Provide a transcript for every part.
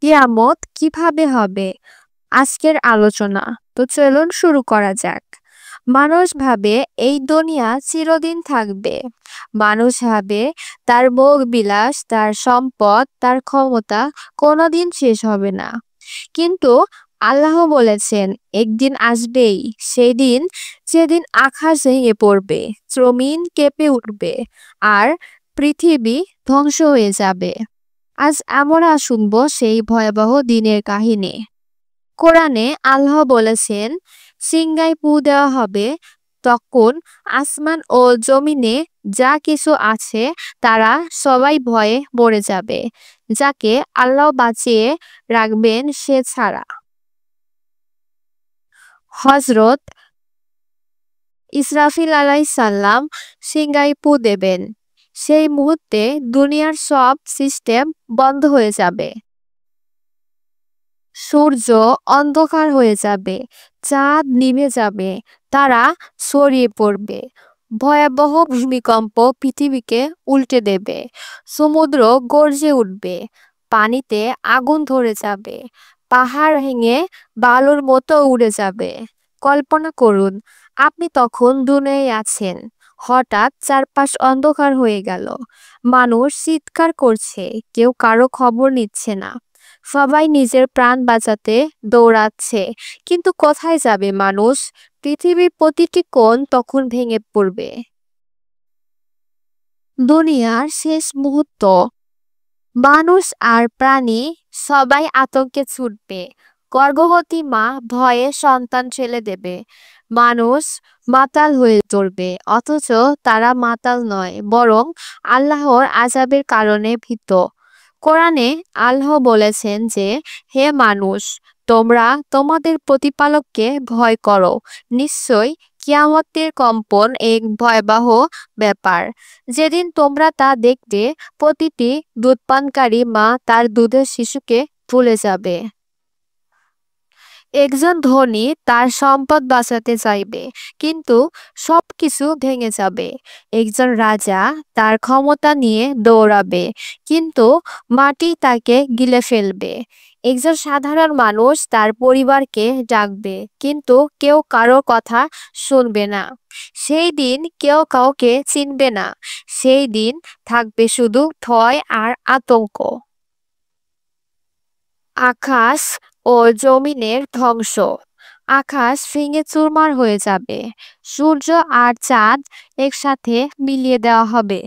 কিয়ামত কিভাবে হবে? আজকের আলোচনা। তো চলুন শুরু করা যাক। মানুষ ভাবে এই দুনিয়া চিরদিন থাকবে। মানুষ ভাবে তার ভোগ বিলাস, তার সম্পদ, তার ক্ষমতা কোনোদিন শেষ হবে না। কিন্তু আল্লাহ বলেছেন একদিন আসবেই, সেই দিন যেদিন আকাশ ভেঙে পড়বে, জমিন কেঁপে উঠবে আর পৃথিবী ধ্বংস হয়ে যাবে। আজ আমরা শুনব সেই ভয়াবহ দিনের কাহিনী। কোরআনে আল্লাহ বলেছেন, সিংগায় ফু দেওয়া হবে, তখন আসমান ও জমিনে যা কিছু আছে তারা সবাই ভয়ে মরে যাবে, যাকে আল্লাহ বাঁচিয়ে রাখবেন সে ছাড়া। হজরত ইসরাফিল আলাইসাল্লাম সিংগায় ফু দেবেন। সেই মুহূর্তে দুনিয়ার সব সিস্টেম বন্ধ হয়ে যাবে। সূর্য অন্ধকার হয়ে যাবে, চাঁদ নিভে যাবে, তারা ছড়িয়ে পড়বে। ভয়াবহ ভূমিকম্প পৃথিবীকে উল্টে দেবে। সমুদ্র গর্জে উঠবে, পানিতে আগুন ধরে যাবে, পাহাড় ভেঙে বালুর মতো উড়ে যাবে। কল্পনা করুন, আপনি তখন দুনিয়ায় আছেন, হঠাৎ চারপাশ অন্ধকার হয়ে গেল। মানুষ চিৎকার করছে, কেউ কারো খবর নিচ্ছে না। সবাই নিজের প্রাণ বাঁচাতে দৌড়াচ্ছে, কিন্তু কোথায় যাবে মানুষ? পৃথিবীর প্রতিটি কোণ তখন ভেঙে পড়বে। দুনিয়ার শেষ মুহূর্ত। মানুষ আর প্রাণী সবাই আতঙ্কে ছুটবে। গর্ভবতী মা ভয়ে সন্তান ছেলে দেবে। মানুষ মাতাল হয়ে চলবে, অথচ তারা মাতাল নয়, বরং আল্লাহর আযাবের কারণে ভীত। কোরআনে আল্লাহ বলেছেন যে, হে মানুষ, তোমরা তোমাদের প্রতিপালককে ভয় করো। নিশ্চয়ই কিয়ামতের কম্পন এক ভয়াবহ ব্যাপার। যেদিন তোমরা তা দেখবে, প্রতিটি দুধপানকারী মা তার দুধের শিশুকে ভুলে যাবে। একজন ধনী তার সম্পদ বাঁচাতে চাইবে, কিন্তু সবকিছু ভেঙে যাবে। একজন রাজা তার ক্ষমতা নিয়ে দৌড়াবে, কিন্তু মাটি তাকে গিলে ফেলবে। একজন সাধারণ মানুষ তার পরিবারকে ডাকবে, কিন্তু কেউ কারো কথা শুনবে না। সেই দিন কেউ কাউকে চিনবে না। সেই দিন থাকবে শুধু ভয় আর আতঙ্ক। আকাশ ও জমিনের ধ্বংস। আকাশ ভেঙে চুরমার হয়ে যাবে। সূর্য আর চাঁদ একসাথে মিলিয়ে দেওয়া হবে।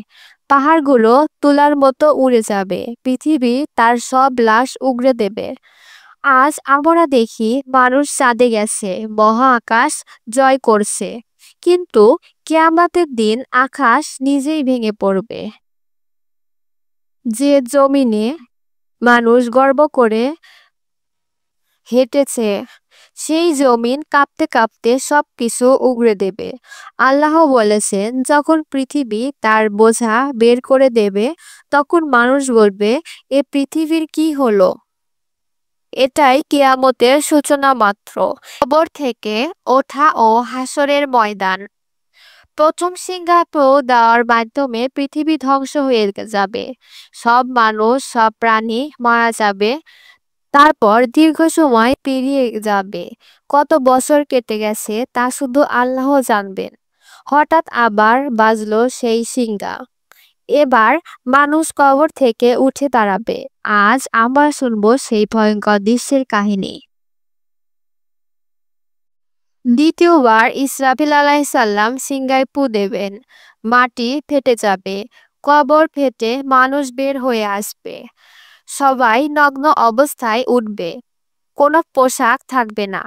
পাহাড়গুলো তুলার মতো উড়ে যাবে। পৃথিবী তার সব লাশ উগড়ে দেবে। আজ আমরা দেখি মানুষ চাঁদে গেছে, মহা আকাশ জয় করছে। কিন্তু কিয়ামতের দিন আকাশ নিজেই ভেঙে পড়বে। যে জমিনে মানুষ গর্ব করে হেঁটেছে, সেই জমিন কাঁপতে কাঁপতে সবকিছু উগড়ে দেবে। আল্লাহ বলেছেন, যখন পৃথিবী তার বোঝা বের করে দেবে, তখন মানুষ বলবে, এ পৃথিবীর কি হলো? এটাই কিয়ামতের সূচনা মাত্র। কবর থেকে ওঠা ও হাসরের ময়দান। প্রথম সিংহাসন দেওয়ার মাধ্যমে পৃথিবী ধ্বংস হয়ে যাবে। সব মানুষ, সব প্রাণী মারা যাবে। তারপর দীর্ঘ সময় পেরিয়ে যাবে। কত বছর কেটে গেছে তা শুধু আল্লাহ জানবেন। হঠাৎ আবার বাজলো সেই সিংহা। এবার মানুষ কবর থেকে উঠে দাঁড়াবে। আজ আমরা শুনবো সেই ভয়ঙ্কর দৃশ্যের কাহিনী। দ্বিতীয়বার ইসরাফিল আলাইসাল্লাম সিংহায় ফু দেবেন। মাটি ফেটে যাবে, কবর ফেটে মানুষ বের হয়ে আসবে। সবাই নগ্ন অবস্থায় উঠবে, কোনো পোশাক থাকবে না।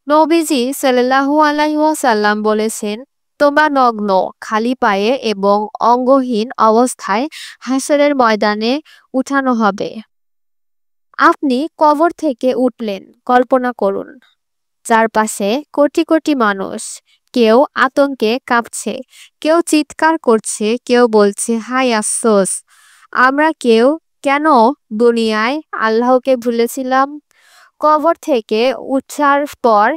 নবীজি সাল্লাল্লাহু আলাইহি ওয়াসাল্লাম বলেছেন, তোমরা নগ্ন, খালি পায়ে এবং অঙ্গহীন অবস্থায় হাসরের ময়দানে উঠানো হবে। আপনি কবর থেকে উঠলেন, কল্পনা করুন, চারপাশে কোটি কোটি মানুষ। কেউ আতঙ্কে কাঁপছে, কেউ চিৎকার করছে, কেউ বলছে, হায় আফসোস, আমরা কেন দুনিয়ায় আল্লাহকে ভুলেছিলাম। কবর থেকে উঠার পর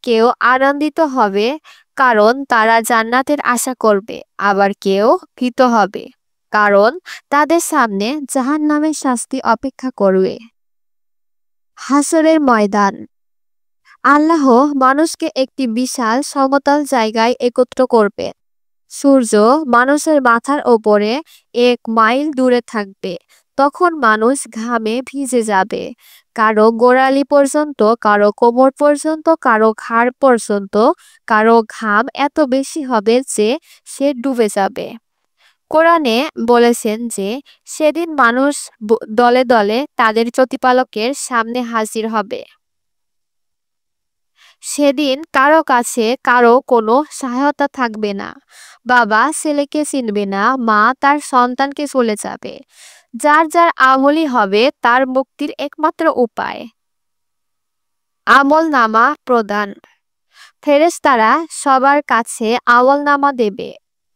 কেউ আনন্দিত হবে, কারণ তারা জান্নাতের আশা করবে। আবার কেউ ভীত হবে, কারণ তাদের সামনে জাহান্নামের শাস্তি অপেক্ষা করবে। হাসরের ময়দান। আল্লাহ মানুষকে একটি বিশাল সমতল জায়গায় একত্র করবে। সূর্য মানুষের মাথার ওপরে 1 মাইল দূরে থাকবে। তখন মানুষ ঘামে ভিজে যাবে। কারো গোড়ালি পর্যন্ত, কারো কোমর পর্যন্ত, কারো ঘাড় পর্যন্ত। কারো ঘাম এত বেশি হবে যে সে ডুবে যাবে। কোরআনে বলেছেন যে সেদিন মানুষ দলে দলে তাদের প্রতিপালকের সামনে হাজির হবে। সেদিন কারো কাছে কারো কোনো সহায়তা থাকবে না। বাবা ছেলেকে চিনবে না, মা তার সন্তানকে চলে যাবে। যার যার আমলই হবে তার মুক্তির একমাত্র উপায়। আমলনামা প্রদান। ফেরেশতারা সবার কাছে আমলনামা দেবে।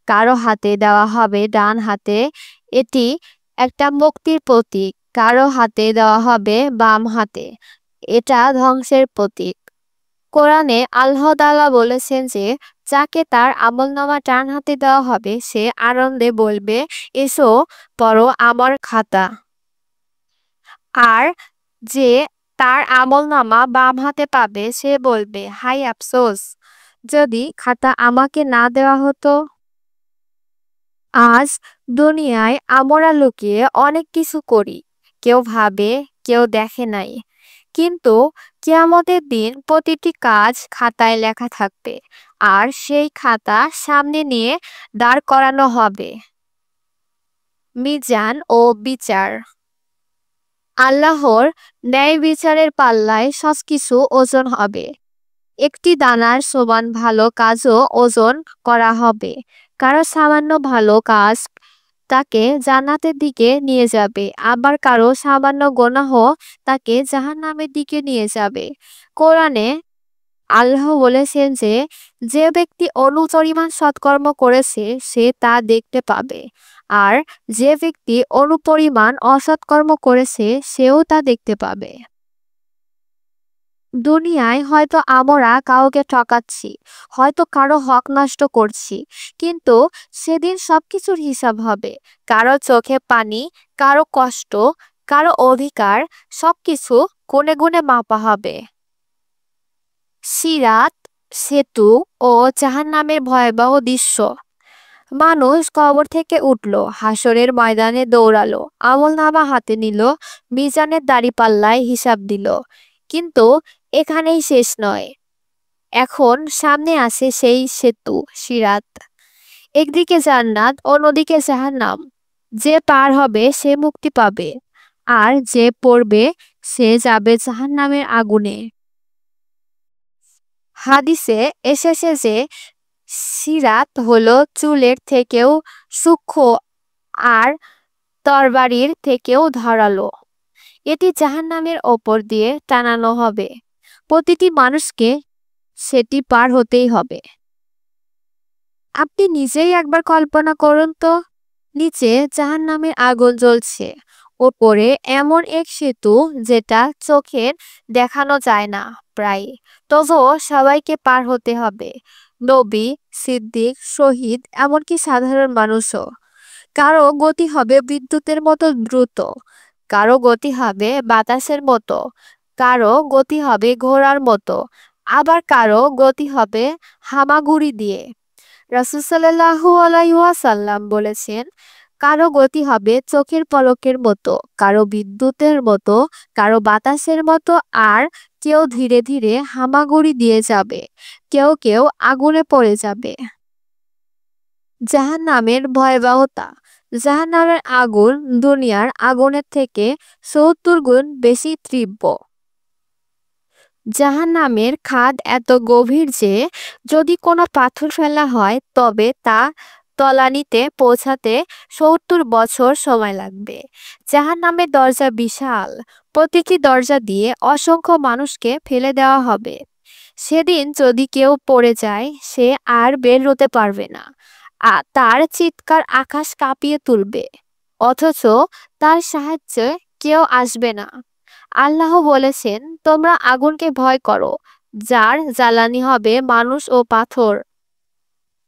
কারো হাতে দেওয়া হবে ডান হাতে, এটি একটা মুক্তির প্রতীক। কারো হাতে দেওয়া হবে বাম হাতে, এটা ধ্বংসের প্রতীক। কোরআনে আল্লাহ তাআলা বলেছেন যে যাকে তার আমলনামা ডান হাতে দেওয়া হবে সে আনন্দে বলবে, এসো পড়ো আমার খাতা। আর যে তার আমলনামা বাম হাতে পাবে সে বলবে, হায় আফসোস, যদি খাতা আমাকে না দেওয়া হতো। আজ দুনিয়ায় আমরা লুকিয়ে অনেক কিছু করি, কেউ ভাবে কেউ দেখে নাই। কিন্তু কিয়ামতের দিন প্রতিটি কাজ খাতায় লেখা থাকবে, আর সেই খাতা সামনে নিয়ে দাঁড় করানো হবে। মিজান ও বিচার। আল্লাহর ন্যায় বিচারের পাল্লায় সবকিছু ওজন হবে। একটি দানার সমান ভালো কাজও ওজন করা হবে। কারো সামান্য ভালো কাজ তাকে জান্নাতের দিকে নিয়ে যাবে, আবার কারো সামান্য গুনাহ তাকে জাহান্নামের দিকে নিয়ে যাবে। কোরআনে আল্লাহ বলেছেন যে যে ব্যক্তি অনুপরিমাণ সৎকর্ম করেছে সে তা দেখতে পাবে, আর যে ব্যক্তি অনুপরিমাণ অসৎকর্ম করেছে সেও তা দেখতে পাবে। দুনিয়ায় হয়তো আমরা কাউকে ঠকাচ্ছি, হয়তো কারো হক নষ্ট করছি, কিন্তু সেদিন সবকিছুর হিসাব হবে। কারো চোখে পানি, কারো কষ্ট, কারো অধিকার, সবকিছু গুণে গুণে মাপা হবে। সিরাত, সেতু ও জাহান্নামের ভয়াবহ দৃশ্য। মানুষ কবর থেকে উঠল, হাসরের ময়দানে দৌড়ালো, আমলনামা হাতে নিল, মিজানের দাঁড়িপাল্লায় হিসাব দিল। কিন্তু এখানেই শেষ নয়। এখন সামনে আছে সেই সেতু, সিরাত। একদিকে জান্নাত, অন্যদিকে জাহান্নাম। যে পার হবে সে মুক্তি পাবে, আর যে পড়বে সে যাবে জাহান্নামের আগুনে। হাদিসে এসেছে যে সিরাত হলো চুলের থেকেও সূক্ষ্ম আর তরবারির থেকেও ধারালো। এটি জাহান্নামের ওপর দিয়ে টানানো হবে। প্রতিটি মানুষকে সেটি পার হতেই হবে। আপনি নিজেই একবার কল্পনা করুন তো, নিচে জাহান্নামের আগুন জ্বলছে, ওপরে এমন এক সেতু যেটা চোখের দেখানো যায় না প্রায়, তবুও সবাইকে পার হতে হবে। নবী, সিদ্দিক, শহীদ, এমনকি সাধারণ মানুষও। কারো গতি হবে বিদ্যুতের মতো দ্রুত, কারো গতি হবে বাতাসের মতো, কারো গতি হবে ঘোড়ার মতো, আবার কারো গতি হবে হামাগুড়ি দিয়ে। রাসূল সাল্লাল্লাহু আলাইহি ওয়াসাল্লাম বলেছেন, কারো গতি হবে চোখের পলকের মতো, কারো বিদ্যুতের মতো, কারো বাতাসের মতো, আর কেউ ধীরে ধীরে হামাগুড়ি দিয়ে যাবে, কেউ কেউ আগুনে পড়ে যাবে। জাহান্নামের ভয়াবহতা। জাহান্নামের আগুন দুনিয়ার আগুনের থেকে ৭০ গুণ বেশি তীব্র। জাহান্নামের খাদ এত গভীর যে যদি কোনো পাথর ফেলা হয় তবে তা তলানিতে পৌঁছাতে ৭০ বছর সময় লাগবে। জাহান্নামের দরজা বিশাল, প্রতিটি দরজা দিয়ে অসংখ্য মানুষকে ফেলে দেওয়া হবে। সেদিন যদি কেউ পড়ে যায় সে আর বের হতে পারবে না। তার চিৎকার আকাশ কাঁপিয়ে তুলবে, অথচ তার সাহায্যে কেউ আসবে না। আল্লাহ বলেছেন, তোমরা আগুনকে ভয় করো, যার জ্বালানি হবে মানুষ ও পাথর।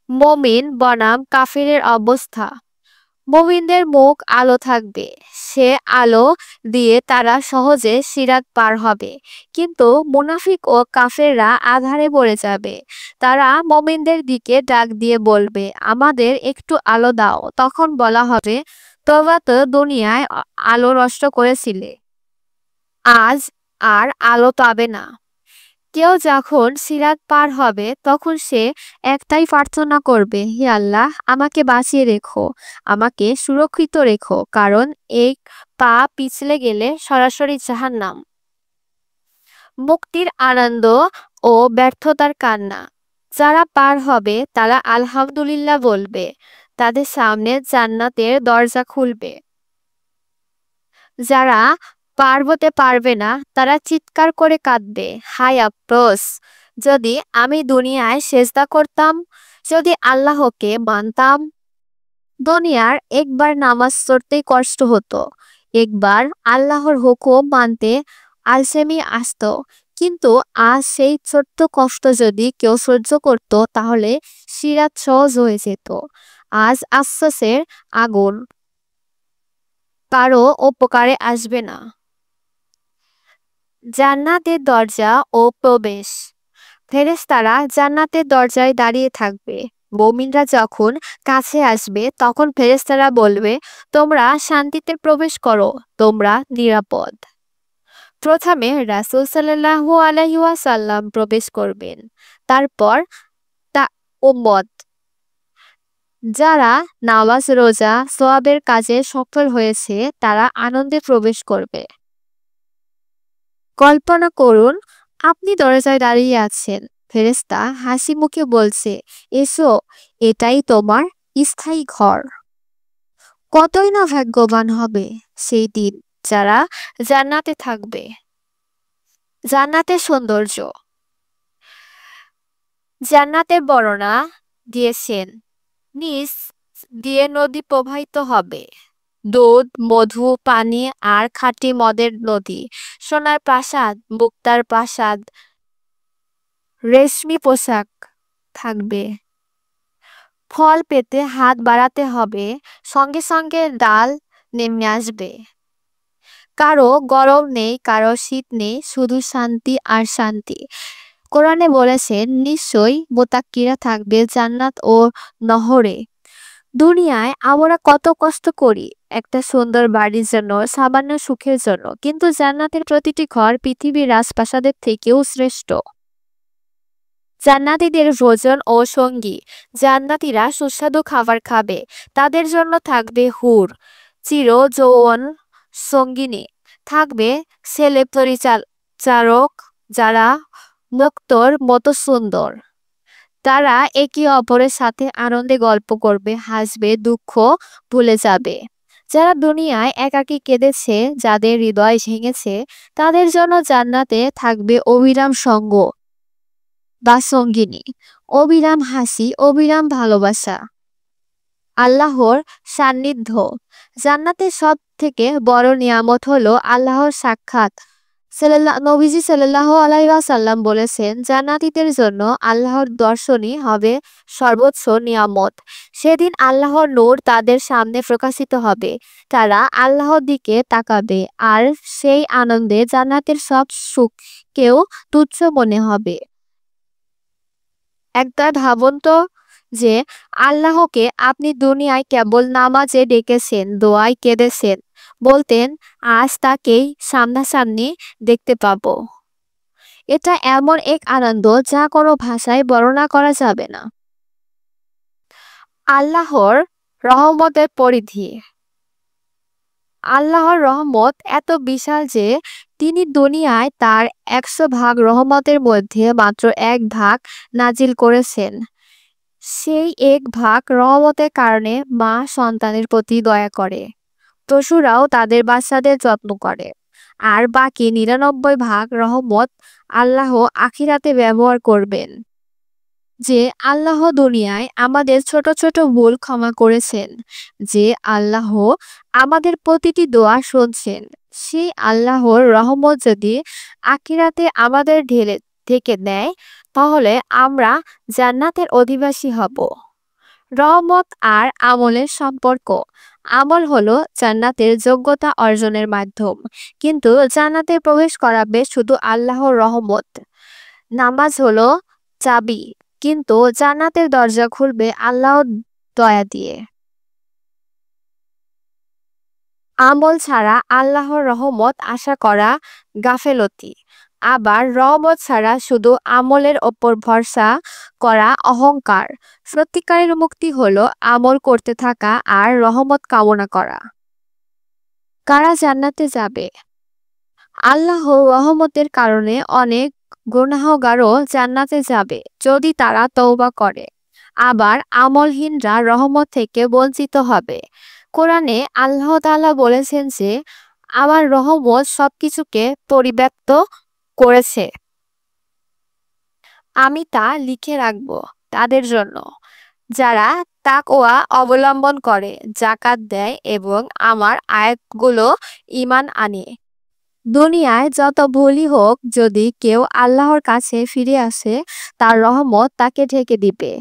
মুমিন বনাম কাফিরের অবস্থা। মুমিনদের মুখ আলো থাকবে, সে আলো দিয়ে তারা সহজে সিরাত পার হবে। কিন্তু মুনাফিক ও কাফেররা আঁধারে পড়ে যাবে। তারা মুমিনদের দিকে ডাক দিয়ে বলবে, আমাদের একটু আলো দাও। তখন বলা হবে, তোমরা তো দুনিয়ায় আলো নষ্ট করেছিলে, আজ আর আলো পাবে না। কেউ যখন সিরাত পার হবে তখন সে একটাই প্রার্থনা করবে, হে আল্লাহ, আমাকে বাঁচিয়ে রেখো, আমাকে সুরক্ষিত রেখো, কারণ এক পা পিছলে গেলে সরাসরি জাহান্নাম। মুক্তির আনন্দ ও ব্যর্থতার কান্না। যারা পার হবে তারা আলহামদুলিল্লাহ বলবে, তাদের সামনে জান্নাতের দরজা খুলবে। যারা পার হতে পারবে না তারা চিৎকার করে কাঁদবে, হায় আফসোস, যদি আমি দুনিয়ায় সেজদা করতাম, যদি আল্লাহকে মানতাম। দুনিয়ার একবার নামাজ পড়তেই কষ্ট হতো, একবার আল্লাহর হুকুম মানতে আলসেমি আসতো, কিন্তু আজ সেই ছোট্ট কষ্ট যদি কেউ সহ্য করত তাহলে সিরাত সহজ হয়ে যেত। আজ আফসোসের আগুন কারো উপকারে আসবে না। জান্নাতের দরজা ও প্রবেশ। ফেরেশতারা জান্নাতের দরজায় দাঁড়িয়ে থাকবে। মুমিনরা যখন কাছে আসবে তখন ফেরেশতারা বলবে, তোমরা শান্তিতে প্রবেশ করো, তোমরা নিরাপদ। প্রথমে রাসূল সাল্লাল্লাহু আলাইহি ওয়াসাল্লাম প্রবেশ করবেন, তারপর তা উম্মত। যারা নামাজ রোজা সওয়াবের কাজে সফল হয়েছে তারা আনন্দে প্রবেশ করবে। কল্পনা করুন, আপনি দরজায় দাঁড়িয়ে আছেন, ফেরেশতা হাসি মুখে বলছে, এসো, এটাই তোমার স্থায়ী ঘর। কতই না ভাগ্যবান হবে সেই দিন যারা জান্নাতে থাকবে। জান্নাতের সৌন্দর্য। জান্নাতের বর্ণনা দিয়েছেন, নিচ দিয়ে নদী প্রবাহিত হবে, দুধ, মধু, পানি আর খাঁটি মদের নদী। সোনার প্রাসাদ, মুক্তার প্রাসাদ, রেশমি পোশাক থাকবে। ফল পেতে হাত বাড়াতে হবে, সঙ্গে সঙ্গে ডাল নেমে আসবে। কারো গরম নেই, কারো শীত নেই, শুধু শান্তি আর শান্তি। কোরআনে বলেছেন, নিশ্চয়ই মুত্তাকিরা থাকবে জান্নাত ও নহরে। দুনিয়ায় আমরা কত কষ্ট করি একটা সুন্দর বাড়ির জন্য, সামান্য সুখের জন্য, কিন্তু জান্নাতের প্রতিটি ঘর পৃথিবীর রাজপ্রাসাদের থেকেও শ্রেষ্ঠ। জান্নাতীদের ভোজন ও সঙ্গী। জান্নাতীরা সুস্বাদু খাবার খাবে, তাদের জন্য থাকবে হুর, চির যৌবন সঙ্গিনী। থাকবে ছেলে পরিচারক যারা মুক্তোর মতো সুন্দর। তারা একে অপরের সাথে আনন্দে গল্প করবে, হাসবে, দুঃখ ভুলে যাবে। যারা দুনিয়ায় একাকী কেঁদেছে, যাদের হৃদয় ভেঙেছে, তাদের জন্য জান্নাতে থাকবে অবিরাম সঙ্গ বা সঙ্গিনী, অবিরাম হাসি, অবিরাম ভালোবাসা। আল্লাহর সান্নিধ্য। জান্নাতের সব থেকে বড় নিয়ামত হলো আল্লাহর সাক্ষাৎ। নবীজি সাল্লাল্লাহু আলাইহি ওয়াসাল্লাম বলেছেন, জান্নাতীদের জন্য আল্লাহর দর্শনই হবে সর্বোচ্চ নিয়ামত। সেদিন আল্লাহর নূর তাদের সামনে প্রকাশিত হবে, তারা আল্লাহর দিকে তাকাবে, আর সেই আনন্দে জান্নাতের সব সুখকেও তুচ্ছ মনে হবে। একবার ভাবুন তো, যে আল্লাহকে আপনি দুনিয়ায় কেবল নামাজে ডেকেছেন, দোয়ায় কেঁদেছেন, বলতেন আজ তাকেই সামনাসামনি দেখতে পাবো। এটা এমন এক আনন্দ যা কোনো ভাষায় বর্ণনা করা যাবে না। আল্লাহর রহমতের পরিধি। আল্লাহর রহমত এত বিশাল যে তিনি দুনিয়ায় তার 100 ভাগ রহমতের মধ্যে মাত্র 1 ভাগ নাজিল করেছেন। সেই 1 ভাগ রহমতের কারণে মা সন্তানের প্রতি দয়া করে, পশুরাও তাদের বাচ্চাদের যত্ন করে, আর বাকি 99 ভাগ রহমত আল্লাহ আখিরাতে ব্যবহার করবেন। যে আল্লাহ দুনিয়ায় আমাদের ছোট ছোট ভুল ক্ষমা করেছেন, যে আল্লাহ আমাদের প্রতিটি দোয়া শুনছেন, সেই আল্লাহর রহমত যদি আখিরাতে আমাদের ঢেলে থেকে দেয় তাহলে আমরা জান্নাতের অধিবাসী হব। রহমত আর আমলের সম্পর্ক। আমল হলো জান্নাতের যোগ্যতা অর্জনের মাধ্যম, কিন্তু জান্নাতে প্রবেশ করাবে শুধু আল্লাহর রহমত। নামাজ হলো চাবি, কিন্তু জান্নাতের দরজা খুলবে আল্লাহর দয়া দিয়ে। আমল ছাড়া আল্লাহর রহমত আশা করা গাফেলতি। আবার রহমত ছাড়া শুধু আমলের ওপর ভরসা করা অহংকার। সত্যিকারের মুক্তি হলো আমল করতে থাকা আর রহমত কামনা করা। কারা জান্নাতে যাবে? আল্লাহর রহমতের কারণে অনেক গুনাহগারও জান্নাতে যাবে যদি তারা তওবা করে। আবার আমলহীনরা রহমত থেকে বঞ্চিত হবে। কোরআনে আল্লাহ তাআলা বলেছেন যে আমার রহমত সবকিছুকে পরিব্যাপ্ত করেছে। আমি তা লিখে রাখব তাদের জন্য, যারা তাকওয়া অবলম্বন করে, যাকাত দেয় এবং আমার আয়াতগুলো ঈমান আনে। দুনিয়ায় যত ভুলই হোক, যদি কেউ আল্লাহর কাছে ফিরে আসে, তার রহমত তাকে ঢেকে দিবে।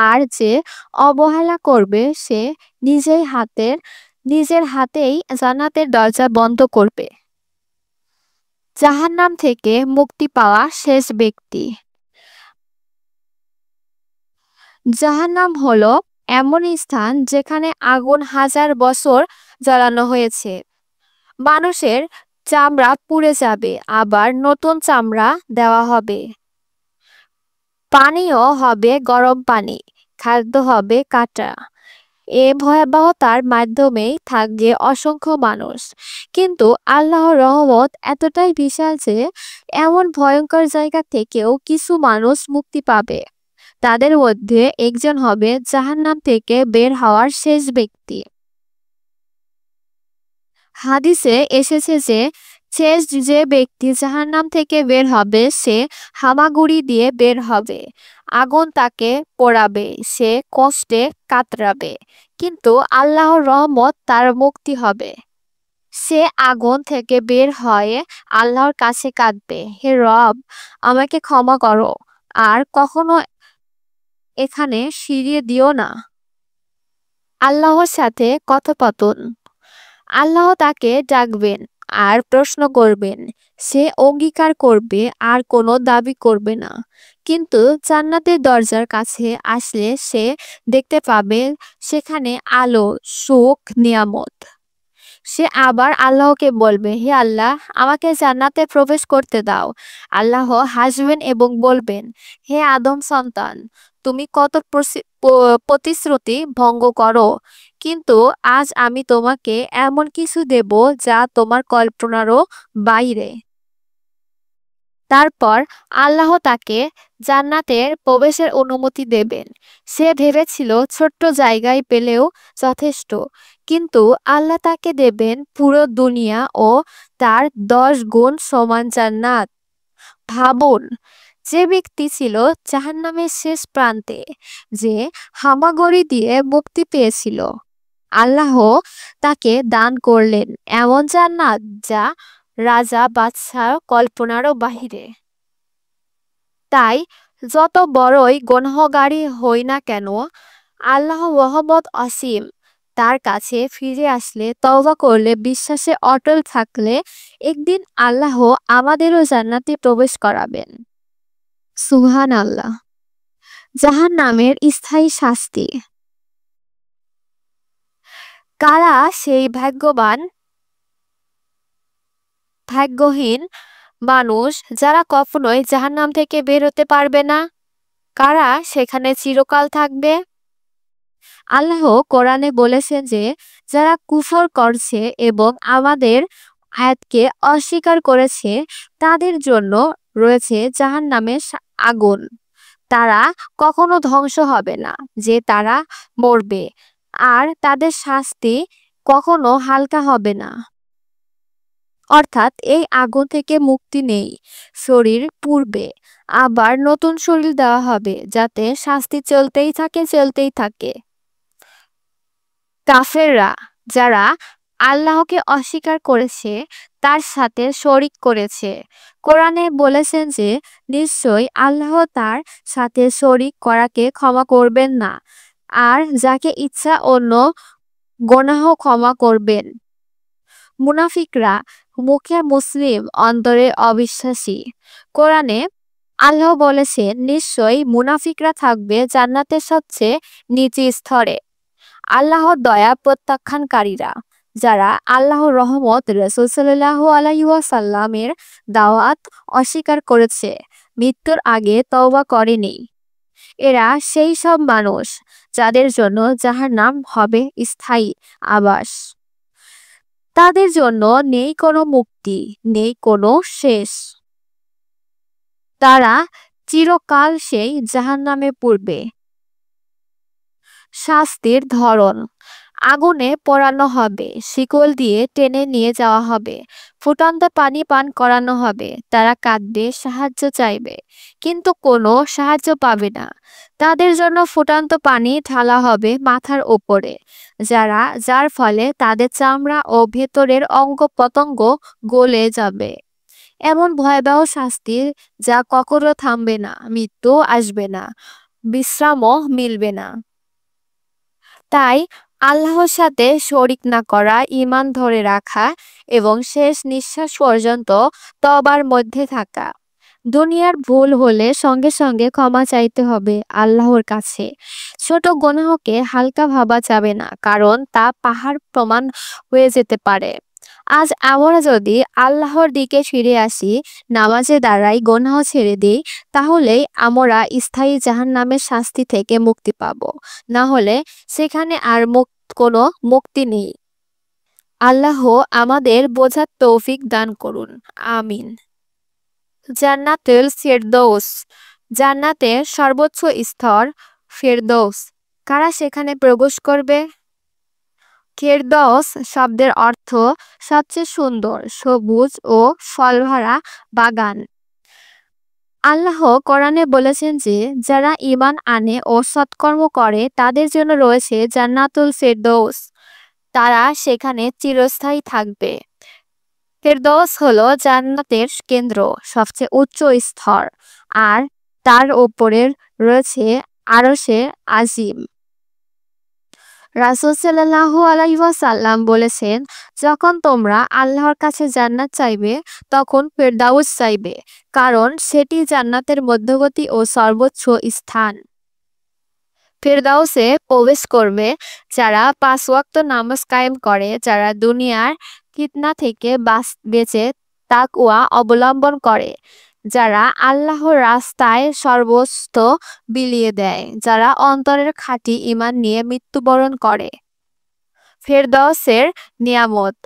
আর যে অবহেলা করবে সে নিজের হাতেই জান্নাতের দরজা বন্ধ করবে। জাহান্নাম থেকে মুক্তি পাওয়া শেষ ব্যক্তি। জাহান্নাম হলো এমন স্থান যেখানে আগুন হাজার বছর জ্বালানো হয়েছে। মানুষের চামড়া পুড়ে যাবে, আবার নতুন চামড়া দেওয়া হবে। পানিও হবে গরম পানি, খাদ্য হবে কাঁটা। এ ভয়াবহতার মাধ্যমেই থাকবে অসংখ্য মানুষ। কিন্তু আল্লাহর রহমত এতটাই বিশাল যে এমন ভয়ঙ্কর জায়গা থেকেও কিছু মানুষ মুক্তি পাবে। তাদের মধ্যে একজন হবে জাহান্নাম থেকে বের হওয়ার শেষ ব্যক্তি। হাদিসে এসেছে যে শেষ যে ব্যক্তি জাহান্নাম থেকে বের হবে সে হামাগুড়ি দিয়ে বের হবে। আগুন তাকে পোড়াবে, সে কষ্টে কাতরাবে, কিন্তু আল্লাহর রহমত তার মুক্তি হবে। সে আগুন থেকে বের হয়ে আল্লাহর কাছে কাঁদবে, হে রব, আমাকে ক্ষমা করো, আর কখনো এখানে ফিরিয়ে দিও না। আল্লাহর সাথে কথোপকথন। আল্লাহ তাকে ডাকবেন আর প্রশ্ন করবেন। সে অঙ্গীকার করবে আর কোনো দাবি করবে না। কিন্তু জান্নাতের দরজার কাছে আসলে সে দেখতে পাবে সেখানে আলো, সুখ, নিয়ামত। সে আবার আল্লাহকে বলবে, হে আল্লাহ, আমাকে জান্নাতে প্রবেশ করতে দাও। আল্লাহ হাসবেন এবং বলবেন, হে আদম সন্তান, তুমি কত প্রতিশ্রুতি ভঙ্গ করো, কিন্তু আজ আমি তোমাকে এমন কিছু দেব যা তোমার কল্পনারও বাইরে। তারপর আল্লাহ তাকে জান্নাতের প্রবেশের অনুমতি দেবেন। সে ভেবেছিল ছোট্ট জায়গায় পেলেও যথেষ্ট, কিন্তু আল্লাহ তাকে দেবেন পুরো দুনিয়া ও তার 10 গুণ সমান জান্নাত। ভাবুন, যে ব্যক্তি ছিল জাহান্নামের শেষ প্রান্তে, যে হামাগুড়ি দিয়ে মুক্তি পেয়েছিল, আল্লাহ তাকে দান করলেন এমন জান্নাত যা রাজা বাদশার কল্পনারও বাহিরে। তাই যত বড়ই গুনাহগারই হই না কেন, আল্লাহ রহমত অসীম। তার কাছে ফিরে আসলে, তওবা করলে, বিশ্বাসে অটল থাকলে একদিন আল্লাহ আমাদেরও জান্নাতে প্রবেশ করাবেন। সুবহানাল্লাহ। জাহান্নামের স্থায়ী শাস্তি। কারা সেই ভাগ্যহীন মানুষ যারা কখনোই জাহান্নাম থেকে বের হতে পারবে না? কারা সেখানে চিরকাল থাকবে? আল্লাহ কোরআনে বলেছেন যে যারা কুফর করছে এবং আমাদের আয়াতকে অস্বীকার করেছে তাদের জন্য রয়েছে জাহান্নামের আগুন। তারা কখনো ধ্বংস হবে না, যে তারা মরবে, আর তাদের শাস্তি কখনো হালকা হবে না। অর্থাৎ এই আগুন থেকে মুক্তি নেই। শরীর পুড়বে, আবার নতুন শরীর দেওয়া হবে যাতে শাস্তি চলতেই থাকে। কাফেররা যারা আল্লাহকে অস্বীকার করেছে, তার সাথে শরিক করেছে, কোরআনে বলেছেন যে নিশ্চয়ই আল্লাহ তার সাথে শরিক করাকে ক্ষমা করবেন না, আর যাকে ইচ্ছা অন্য গুনাহ ক্ষমা করবেন। মুনাফিকরা মুখে মুসলিম অন্তরে অবিশ্বাসী। কোরআনে আল্লাহ বলেছেন, নিশ্চয়ই মুনাফিকরা থাকবে জান্নাতের সবচেয়ে নিচু স্তরে। আল্লাহর দয়া প্রত্যাখ্যানকারীরা, যারা আল্লাহর রহমত, রাসূল সাল্লাল্লাহু আলাইহি ওয়াসাল্লামের দাওয়াত অস্বীকার করেছে, মৃত্যুর আগে তওবা করেনি। এরা সেই সব মানুষ যাদের জন্য জাহান্নাম হবে স্থায়ী আবাস। তাদের জন্য নেই কোনো মুক্তি, নেই কোনো শেষ। তারা চিরকাল সেই জাহান্নামে পড়বে। শাস্তির ধরন: আগুনে পোড়ানো হবে, শিকল দিয়ে টেনে নিয়ে যাওয়া হবে, ফুটন্ত পানি পান করানো হবে। তারা কাঁদবে, সাহায্য চাইবে, কিন্তু কোনো সাহায্য পাবে না। তাদের জন্য ফুটন্ত পানি ঢালা হবে মাথার ওপরে, যার ফলে তাদের চামড়া ও ভেতরের অঙ্গ প্রত্যঙ্গ গলে যাবে। এমন ভয়াবহ শাস্তি যা কখনো থামবে না, মৃত্যু আসবে না, বিশ্রামও মিলবে না। তাই আল্লাহর সাথে শরিক না করা, ঈমান ধরে রাখা এবং শেষ নিঃশ্বাস পর্যন্ত তওবার মধ্যে থাকা। দুনিয়ার ভুল হলে সঙ্গে সঙ্গে ক্ষমা চাইতে হবে আল্লাহর কাছে। ছোট গুনাহকে হালকা ভাবা যাবে না, কারণ তা পাহাড় প্রমাণ হয়ে যেতে পারে। আজ আমরা যদি আল্লাহর দিকে ফিরে আসি, নামাজে দাঁড়াই, গুনাহ ছেড়ে দিই, তাহলেই আমরা স্থায়ী জাহান্নামের শাস্তি থেকে মুক্তি পাব। না হলে সেখানে আর কোনো মুক্তি নেই। আল্লাহ আমাদের বোঝার তৌফিক দান করুন। আমিন। জান্নাতুল ফেরদৌস: জান্নাতের সর্বোচ্চ স্তর ফেরদৌস। কারা সেখানে প্রবেশ করবে? ফেরদৌস শব্দের অর্থ সবচেয়ে সুন্দর, সবুজ ও ফলভরা বাগান। আল্লাহ কোরআনে বলেছেন যে, যারা ঈমান আনে ও সৎকর্ম করে তাদের জন্য রয়েছে জান্নাতুল ফেরদৌস। তারা সেখানে চিরস্থায়ী থাকবে। ফেরদৌস হলো জান্নাতের কেন্দ্র, সবচেয়ে উচ্চ স্তর, আর তার ওপরে রয়েছে আরশে আজিম। রাসূল সাল্লাল্লাহু আলাইহি ওয়াসাল্লাম বলেছেন, যখন তোমরা আল্লাহর কাছে জান্নাত চাইবে, তখন ফেরদাউস চাইবে, কারণ সেটি জান্নাতের মধ্যবর্তী ও সর্বোচ্চ স্থান। ফেরদাউসে প্রবেশ করবে যারা 5 ওয়াক্ত নামাজ কায়েম করে, যারা দুনিয়ার ফিতনা থেকে বেঁচে তাকওয়া অবলম্বন করে, যারা আল্লাহর রাস্তায় সর্বস্ব বিলিয়ে দেয়, যারা অন্তরের খাঁটি ঈমান নিয়ে মৃত্যুবরণ করে। ফেরদাউসের নিয়ামত: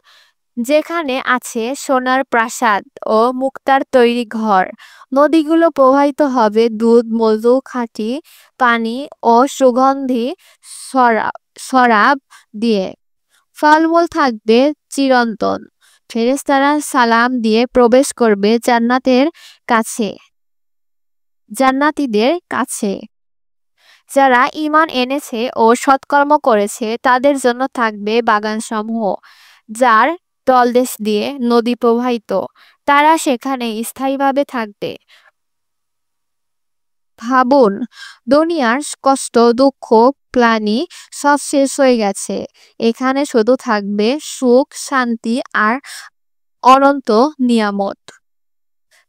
যেখানে আছে সোনার প্রাসাদ ও মুক্তার তৈরি ঘর। নদীগুলো প্রবাহিত হবে দুধ, মধু, খাঁটি পানি ও সুগন্ধি শরাব দিয়ে। ফলমূল থাকবে চিরন্তন। ফেরেশতারা সালাম দিয়ে প্রবেশ করবে জান্নাতীদের কাছে। যারা ঈমান এনেছে ও সৎকর্ম করেছে তাদের জন্য থাকবে বাগানসমূহ, যার তলদেশ দিয়ে নদী প্রবাহিত। তারা সেখানে স্থায়ীভাবে থাকবে। ভাবুন, দুনিয়ার কষ্ট, দুঃখ, ক্লানি সব শেষ হয়ে গেছে। এখানে শুধু থাকবে সুখ, শান্তি আর অনন্ত নিয়ামত।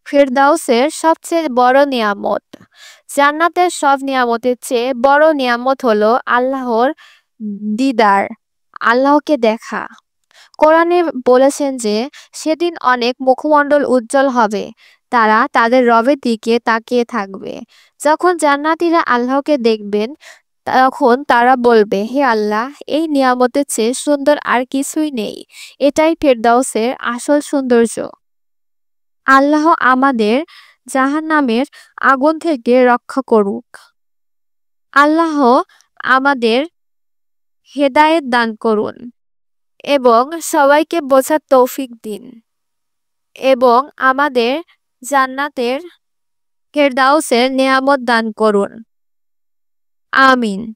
ফেরদাউসের সবচেয়ে বড় নিয়ামত: জান্নাতের সব নিয়ামতের চেয়ে বড় নিয়ামত হলো আল্লাহর দিদার, আল্লাহকে দেখা। কোরআনে বলেছেন যে, সেদিন অনেক মুখমণ্ডল উজ্জ্বল হবে, তারা তাদের রবের দিকে তাকিয়ে থাকবে। যখন জান্নাতীরা আল্লাহকে দেখবেন, তখন তারা বলবে, হে আল্লাহ, এই নিয়ামতের চেয়ে সুন্দর আর কিছুই নেই। এটাই ফেরদাউসের আসল সৌন্দর্য। আল্লাহ আমাদের জাহান্নামের আগুন থেকে রক্ষা করুক। আল্লাহ আমাদের হেদায়েত দান করুন এবং সবাইকে বোঝার তৌফিক দিন, এবং আমাদের জান্নাতের ফেরদাউসের নেয়ামত দান করুন। আমিন।